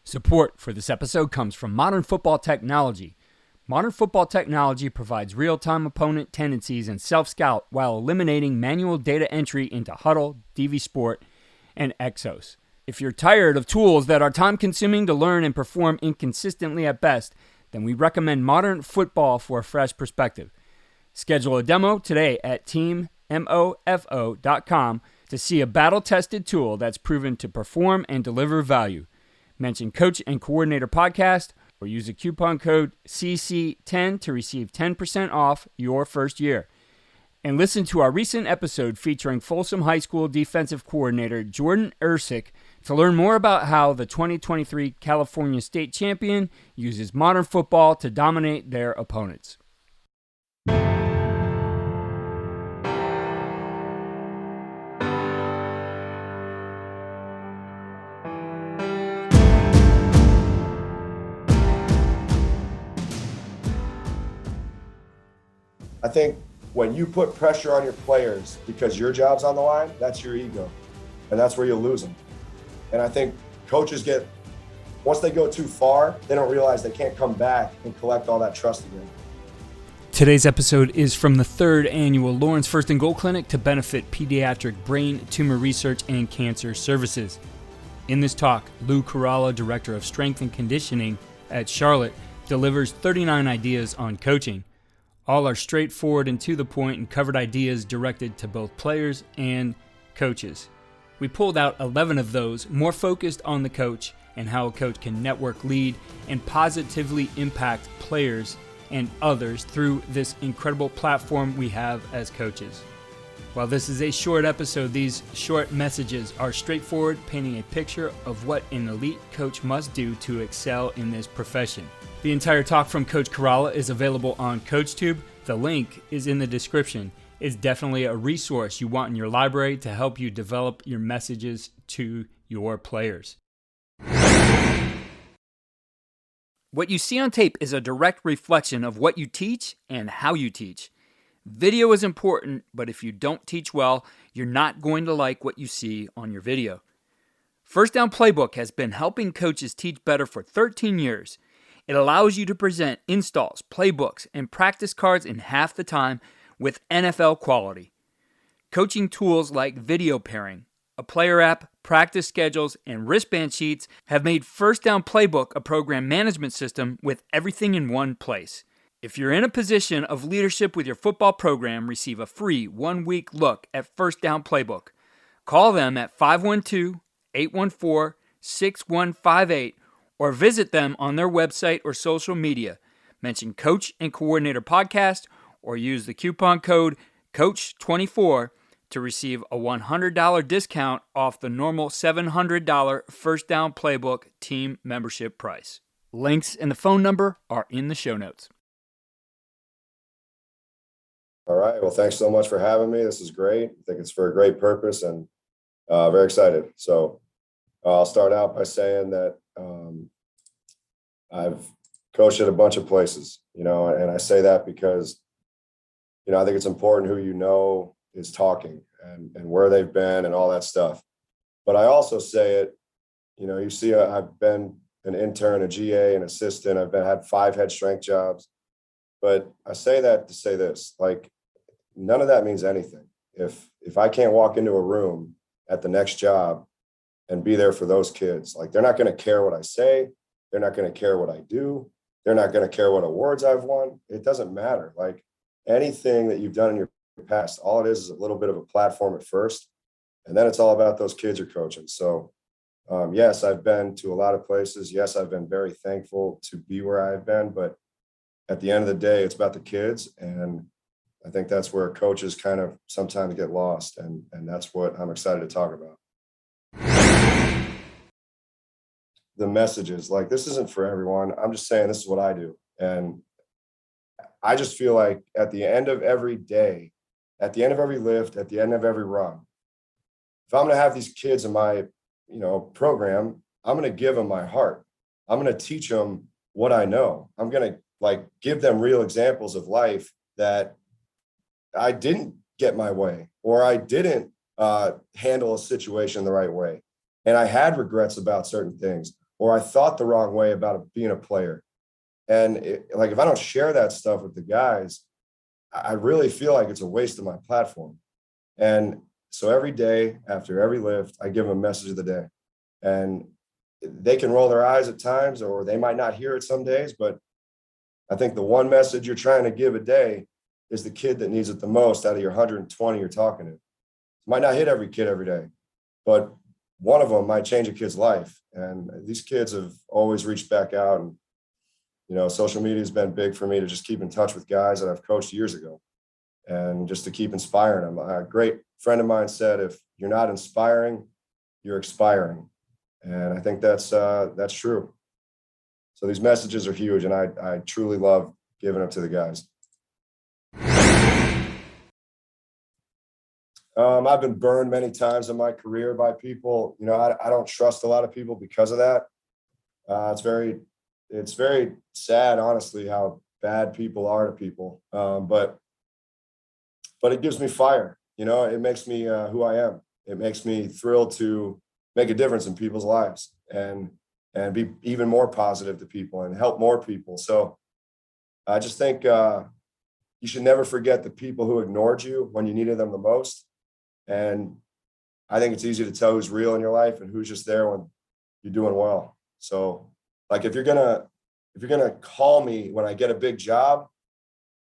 Support for this episode comes from Modern Football Technology. Modern Football Technology provides real-time opponent tendencies and self-scout while eliminating manual data entry into Huddle, DV Sport, and Exos. If you're tired of tools that are time-consuming to learn and perform inconsistently at best, then we recommend Modern Football for a fresh perspective. Schedule a demo today at teammofo.com to see a battle-tested tool that's proven to perform and deliver value. Mention Coach and Coordinator Podcast or use the coupon code CC10 to receive 10% off your first year. And listen to our recent episode featuring Folsom High School defensive coordinator Jordan Ersick to learn more about how the 2023 California State Champion uses modern football to dominate their opponents. I think when you put pressure on your players because your job's on the line, that's your ego. And that's where you'll lose them. And I think coaches once they go too far, they don't realize they can't come back and collect all that trust again. Today's episode is from the 3rd annual Lawrence First and Goal Clinic to benefit pediatric brain tumor research and cancer services. In this talk, Lew Caralla, Director of Strength and Conditioning at Charlotte, delivers 39 ideas on coaching. All are straightforward and to the point and covered ideas directed to both players and coaches. We pulled out 11 of those, more focused on the coach and how a coach can network, lead, and positively impact players and others through this incredible platform we have as coaches. While this is a short episode, these short messages are straightforward, painting a picture of what an elite coach must do to excel in this profession. The entire talk from Coach Caralla is available on CoachTube. The link is in the description. It's definitely a resource you want in your library to help you develop your messages to your players. What you see on tape is a direct reflection of what you teach and how you teach. Video is important, but if you don't teach well, you're not going to like what you see on your video. First Down Playbook has been helping coaches teach better for 13 years. It allows you to present installs, playbooks, and practice cards in half the time with NFL quality. Coaching tools like video pairing, a player app, practice schedules, and wristband sheets have made First Down Playbook a program management system with everything in one place. If you're in a position of leadership with your football program, receive a free 1-week look at First Down Playbook. Call them at 512-814-6158 or visit them on their website or social media. Mention Coach and Coordinator Podcast or use the coupon code COACH24 to receive a $100 discount off the normal $700 First Down Playbook team membership price. Links and the phone number are in the show notes. All right. Well, thanks so much for having me. This is great. I think it's for a great purpose and very excited. So I'll start out by saying that I've coached at a bunch of places, and I say that because, I think it's important who is talking and where they've been and all that stuff. But I also say it, you see, I've been an intern, a GA, an assistant. I've had 5 head strength jobs. But I say that to say this, none of that means anything. If I can't walk into a room at the next job and be there for those kids, they're not going to care what I say. They're not going to care what I do. They're not going to care what awards I've won. It doesn't matter. Anything that you've done in your past, all it is a little bit of a platform at first. And then it's all about those kids you're coaching. So yes, I've been to a lot of places. Yes, I've been very thankful to be where I've been. But at the end of the day, it's about the kids. And I think that's where coaches kind of sometimes get lost. And that's what I'm excited to talk about. The messages, this isn't for everyone. I'm just saying this is what I do. And I just feel like at the end of every day, at the end of every lift, at the end of every run, if I'm going to have these kids in my, program, I'm going to give them my heart. I'm going to teach them what I know. I'm going to give them real examples of life that I didn't get my way, or I didn't handle a situation the right way. And I had regrets about certain things, or I thought the wrong way about being a player. And like, if I don't share that stuff with the guys, I really feel like it's a waste of my platform. And so every day after every lift, I give them a message of the day. And they can roll their eyes at times, or they might not hear it some days, but I think the one message you're trying to give a day is the kid that needs it the most out of your 120 you're talking to. Might not hit every kid every day, but one of them might change a kid's life. And these kids have always reached back out. And, social media has been big for me to just keep in touch with guys that I've coached years ago and just to keep inspiring them. A great friend of mine said, if you're not inspiring, you're expiring. And I think that's true. So these messages are huge, and I truly love giving them to the guys. I've been burned many times in my career by people. I don't trust a lot of people because of that. It's very sad, honestly, how bad people are to people. But it gives me fire. It makes me who I am. It makes me thrilled to make a difference in people's lives and be even more positive to people and help more people. So I just think you should never forget the people who ignored you when you needed them the most. And I think it's easy to tell who's real in your life and who's just there when you're doing well. So, like, if you're gonna call me when I get a big job,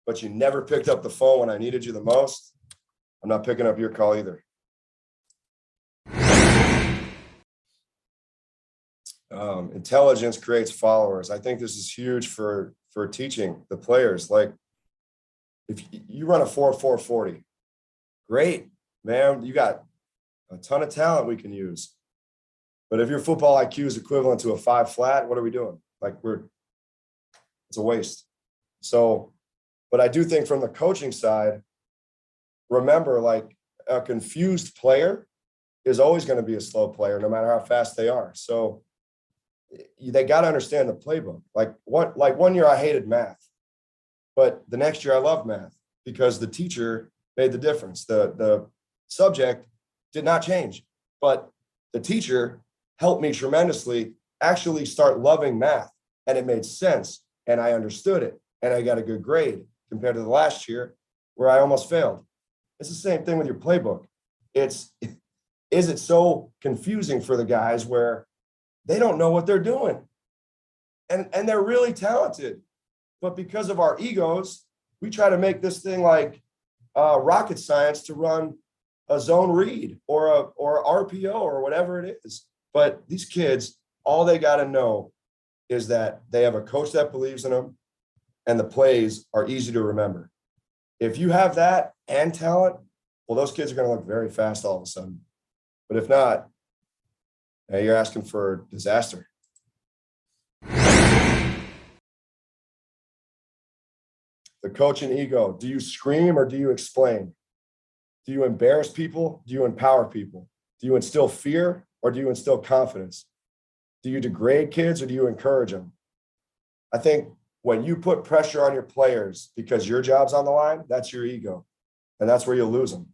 but you never picked up the phone when I needed you the most, I'm not picking up your call either. Intelligence creates followers. I think this is huge for teaching the players. Like, if you run a 4.40, great, man, you got a ton of talent we can use. But if your football IQ is equivalent to a 5 flat, what are we doing? Like, it's a waste. So, but I do think from the coaching side, remember, like, a confused player is always going to be a slow player, no matter how fast they are. So they got to understand the playbook. Like, one year I hated math, but the next year I loved math because the teacher made the difference. The subject did not change, but the teacher helped me tremendously actually start loving math, and it made sense, and I understood it, and I got a good grade compared to the last year where I almost failed. It's the same thing with your playbook. Is it so confusing for the guys where they don't know what they're doing? And they're really talented, but because of our egos, we try to make this thing like rocket science to run a zone read or a RPO or whatever it is. But these kids, all they got to know is that they have a coach that believes in them, and the plays are easy to remember. If you have that and talent, well, those kids are going to look very fast all of a sudden. But if not, hey, you're asking for disaster. The coaching ego. Do you scream or do you explain? Do you embarrass people? Do you empower people? Do you instill fear or do you instill confidence? Do you degrade kids or do you encourage them? I think when you put pressure on your players because your job's on the line, that's your ego. And that's where you'll lose them.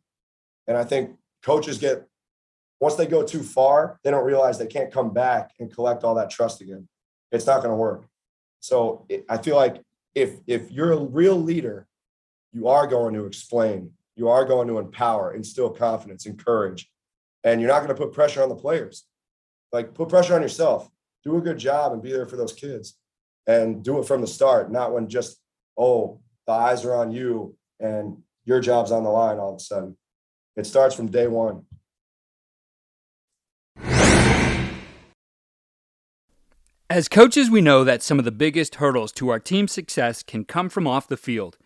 And I think coaches once they go too far, they don't realize they can't come back and collect all that trust again. It's not going to work. So I feel like if you're a real leader, you are going to explain, you are going to empower, instill confidence, encourage, and you're not going to put pressure on the players. Like, put pressure on yourself, do a good job and be there for those kids, and do it from the start, not when just, the eyes are on you and your job's on the line all of a sudden. It starts from day one. As coaches, we know that some of the biggest hurdles to our team's success can come from off the field.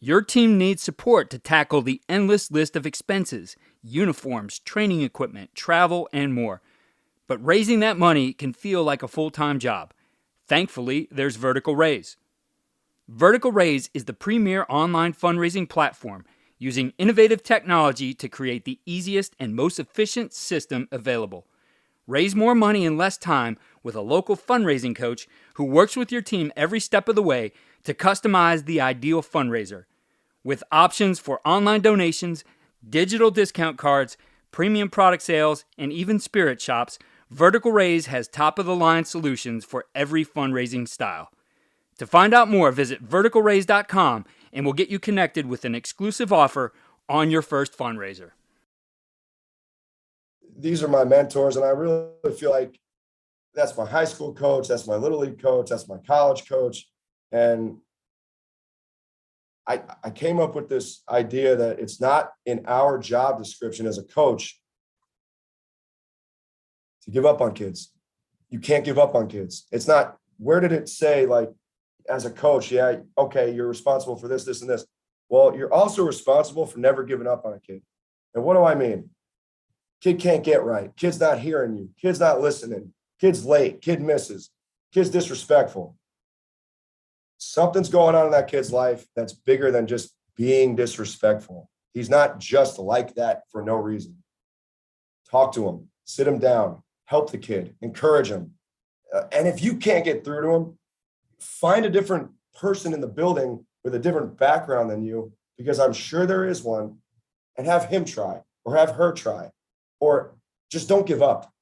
Your team needs support to tackle the endless list of expenses, uniforms, training equipment, travel, and more. But raising that money can feel like a full-time job. Thankfully, there's Vertical Raise. Vertical Raise is the premier online fundraising platform using innovative technology to create the easiest and most efficient system available. Raise more money in less time with a local fundraising coach who works with your team every step of the way to customize the ideal fundraiser. With options for online donations, digital discount cards, premium product sales, and even spirit shops, Vertical Raise has top-of-the-line solutions for every fundraising style. To find out more, visit verticalraise.com and we'll get you connected with an exclusive offer on your first fundraiser. These are my mentors, and I really feel like that's my high school coach, that's my little league coach, that's my college coach. And I came up with this idea that it's not in our job description as a coach to give up on kids. You can't give up on kids. It's not, where did it say, like, as a coach, yeah, okay, you're responsible for this, this, and this. Well, you're also responsible for never giving up on a kid. And what do I mean? Kid can't get right. Kid's not hearing you. Kid's not listening. Kid's late. Kid misses. Kid's disrespectful. Something's going on in that kid's life that's bigger than just being disrespectful. He's not just like that for no reason. Talk to him. Sit him down. Help the kid. Encourage him. And if you can't get through to him, find a different person in the building with a different background than you, because I'm sure there is one, and have him try or have her try, or just don't give up.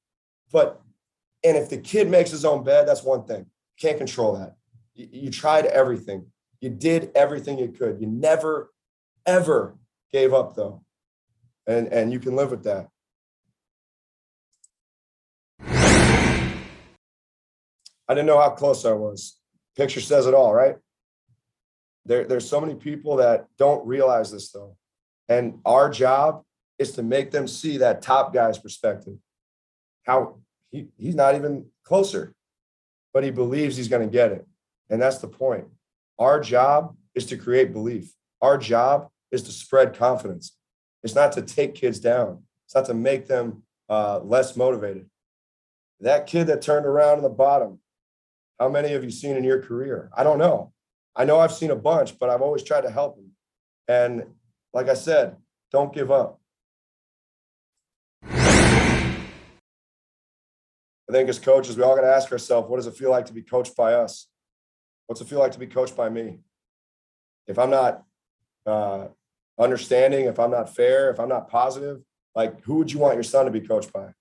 And if the kid makes his own bed, that's one thing. Can't control that. You tried everything. You did everything you could. You never, ever gave up, though. And you can live with that. I didn't know how close I was. Picture says it all, right? There's so many people that don't realize this, though. And our job is to make them see that top guy's perspective. How he's not even closer, but he believes he's going to get it. And that's the point. Our job is to create belief. Our job is to spread confidence. It's not to take kids down. It's not to make them less motivated. That kid that turned around in the bottom, how many have you seen in your career? I don't know. I know I've seen a bunch, but I've always tried to help them. And like I said, don't give up. I think as coaches, we all got to ask ourselves, what does it feel like to be coached by us? What's it feel like to be coached by me? If I'm not understanding, if I'm not fair, if I'm not positive, like, who would you want your son to be coached by?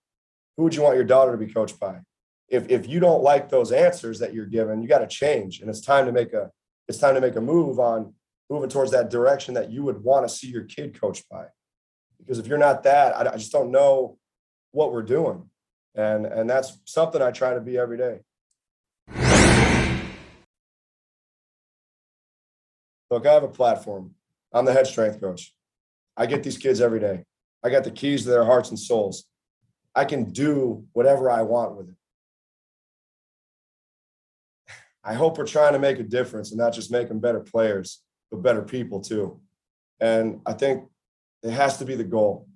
Who would you want your daughter to be coached by? If you don't like those answers that you're given, you got to change. And it's time to make a move on moving towards that direction that you would want to see your kid coached by. Because if you're not that, I just don't know what we're doing. And that's something I try to be every day. Look, I have a platform. I'm the head strength coach. I get these kids every day. I got the keys to their hearts and souls. I can do whatever I want with it. I hope we're trying to make a difference and not just make them better players, but better people too. And I think it has to be the goal.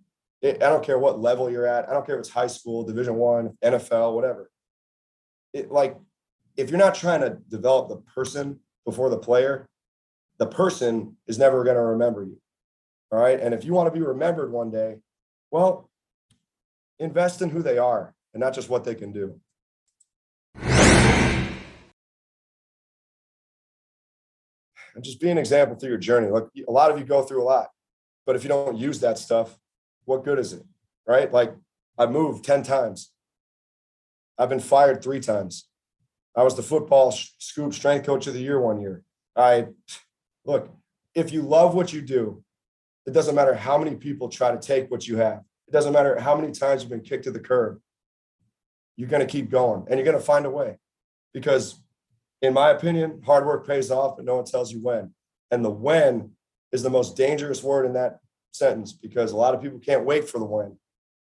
I don't care what level you're at. I don't care if it's high school, Division I, NFL, whatever. If you're not trying to develop the person before the player, the person is never going to remember you. All right. And if you want to be remembered one day, well, invest in who they are and not just what they can do. And just be an example through your journey. Look, a lot of you go through a lot, but if you don't use that stuff, what good is it? Right? Like, I moved 10 times. I've been fired 3 times. I was the football scoop strength coach of the year one year. Look, if you love what you do, it doesn't matter how many people try to take what you have. It doesn't matter how many times you've been kicked to the curb. You're going to keep going and you're going to find a way, because in my opinion, hard work pays off, but no one tells you when. And the when is the most dangerous word in that sentence, because a lot of people can't wait for the when.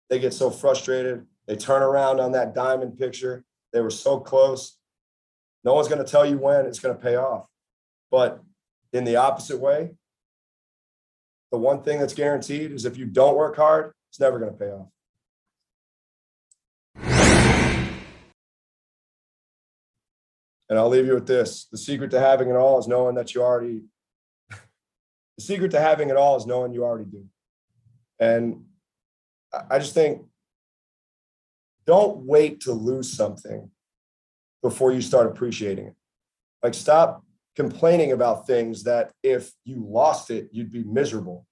They get so frustrated. They turn around on that diamond picture. They were so close. No one's going to tell you when it's going to pay off. But in the opposite way, the one thing that's guaranteed is if you don't work hard, it's never going to pay off. And I'll leave you with this. The secret to having it all is knowing you already do. And I just think, don't wait to lose something before you start appreciating it. Like, stop complaining about things that if you lost it, you'd be miserable.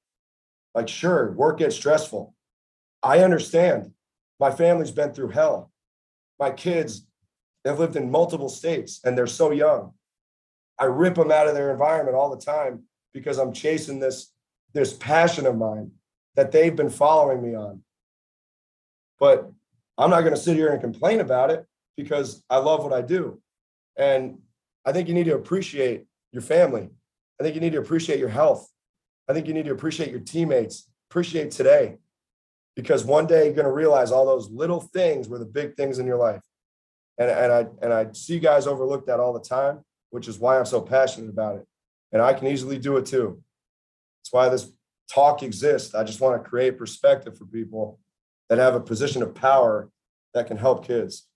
Like, sure, work gets stressful. I understand. My family's been through hell. my kids have lived in multiple states and they're so young. I rip them out of their environment all the time because I'm chasing this passion of mine that they've been following me on. But I'm not going to sit here and complain about it because I love what I do. And I think you need to appreciate your family. I think you need to appreciate your health. I think you need to appreciate your teammates, appreciate today, because one day you're going to realize all those little things were the big things in your life. And I see guys overlook that all the time, which is why I'm so passionate about it. And I can easily do it too. That's why this talk exists. I just want to create perspective for people that have a position of power that can help kids.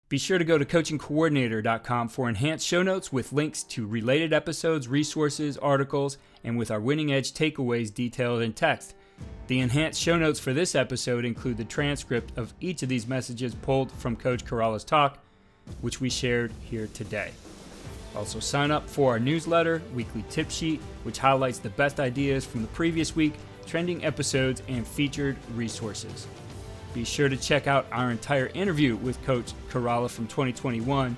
Be sure to go to coachingcoordinator.com for enhanced show notes with links to related episodes, resources, articles, and with our winning edge takeaways detailed in text. The enhanced show notes for this episode include the transcript of each of these messages pulled from Coach Caralla's talk, which we shared here today. Also sign up for our newsletter, weekly tip sheet, which highlights the best ideas from the previous week, trending episodes, and featured resources. Be sure to check out our entire interview with Coach Caralla from 2021,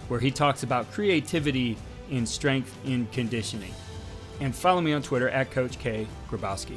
where he talks about creativity in strength in conditioning. And follow me on Twitter at Coach K. Grabowski.